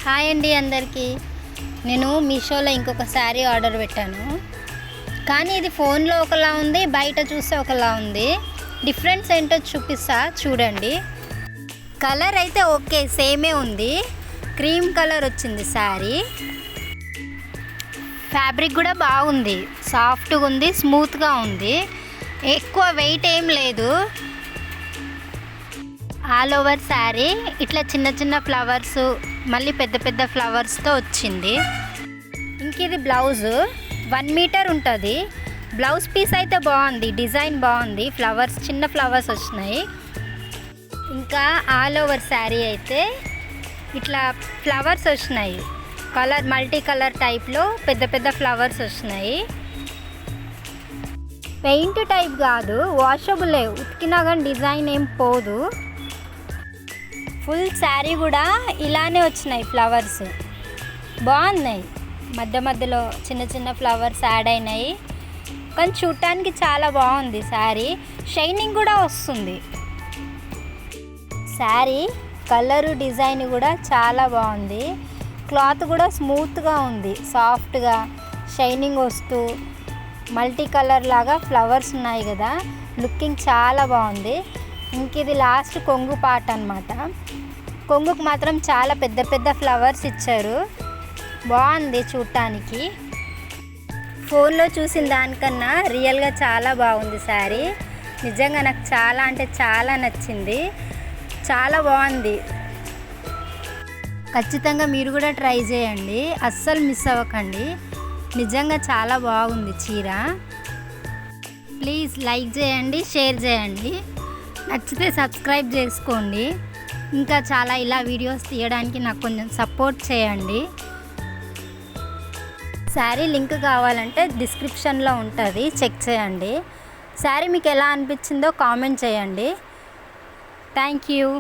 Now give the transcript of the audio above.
Hi అండి అందరికీ. నేను మీషోలో ఇంకొక శారీ ఆర్డర్ పెట్టాను, కానీ ఇది ఫోన్లో ఒకలా ఉంది, బయట చూస్తే ఒకలా ఉంది. డిఫరెన్స్ ఏంటో చూపిస్తా చూడండి. కలర్ అయితే ఓకే సేమే ఉంది, క్రీమ్ కలర్ వచ్చింది శారీ. ఫ్యాబ్రిక్ కూడా బాగుంది, సాఫ్ట్గా ఉంది, స్మూత్గా ఉంది, ఎక్కువ వెయిట్ ఏం లేదు. ఆల్ ఓవర్ శారీ ఇట్లా చిన్న చిన్న ఫ్లవర్స్, మళ్ళీ పెద్ద పెద్ద ఫ్లవర్స్తో వచ్చింది. ఇంక ఇది బ్లౌజు 1 మీటర్ ఉంటుంది. బ్లౌజ్ పీస్ అయితే బాగుంది, డిజైన్ బాగుంది, ఫ్లవర్స్ చిన్న ఫ్లవర్స్ వచ్చినాయి. ఇంకా ఆల్ ఓవర్ శారీ అయితే ఇట్లా ఫ్లవర్స్ వచ్చినాయి, కలర్ మల్టీ కలర్ టైప్లో పెద్ద పెద్ద ఫ్లవర్స్ వచ్చినాయి. పెయింట్ టైప్ కాదు, వాషబులే, ఉతికినా కానీ డిజైన్ ఏం పోదు. ఫుల్ శారీ కూడా ఇలానే వచ్చినాయి, ఫ్లవర్స్ బాగున్నాయి, మధ్య మధ్యలో చిన్న చిన్న ఫ్లవర్స్ యాడ్ అయినాయి. కానీ చూడటానికి చాలా బాగుంది శారీ, షైనింగ్ కూడా వస్తుంది. శారీ కలరు డిజైన్ కూడా చాలా బాగుంది, క్లాత్ కూడా స్మూత్గా ఉంది, సాఫ్ట్గా షైనింగ్ వస్తూ మల్టీ కలర్ లాగా ఫ్లవర్స్ ఉన్నాయి కదా, లుకింగ్ చాలా బాగుంది. ఇంక ఇది లాస్ట్ కొంగు పార్ట్ అన్నమాట. కొంగుకు మాత్రం చాలా పెద్ద పెద్ద ఫ్లవర్స్ ఇచ్చారు, బాగుంది చూడటానికి. ఫోన్లో చూసిన దానికన్నా రియల్గా చాలా బాగుంది శారీ. నిజంగా నాకు చాలా అంటే చాలా నచ్చింది, చాలా బాగుంది. ఖచ్చితంగా మీరు కూడా ట్రై చేయండి, అస్సలు మిస్ అవ్వకండి. నిజంగా చాలా బాగుంది చీర. ప్లీజ్ లైక్ చేయండి, షేర్ చేయండి, నచ్చితే సబ్స్క్రైబ్ చేసుకోండి. ఇంకా చాలా ఇలా వీడియోస్ తీయడానికి నాకు కొంచెం సపోర్ట్ చేయండి. శారీ లింక్ కావాలంటే డిస్క్రిప్షన్లో ఉంటుంది, చెక్ చేయండి. శారీ మీకు ఎలా అనిపించిందో కామెంట్ చేయండి. Thank you.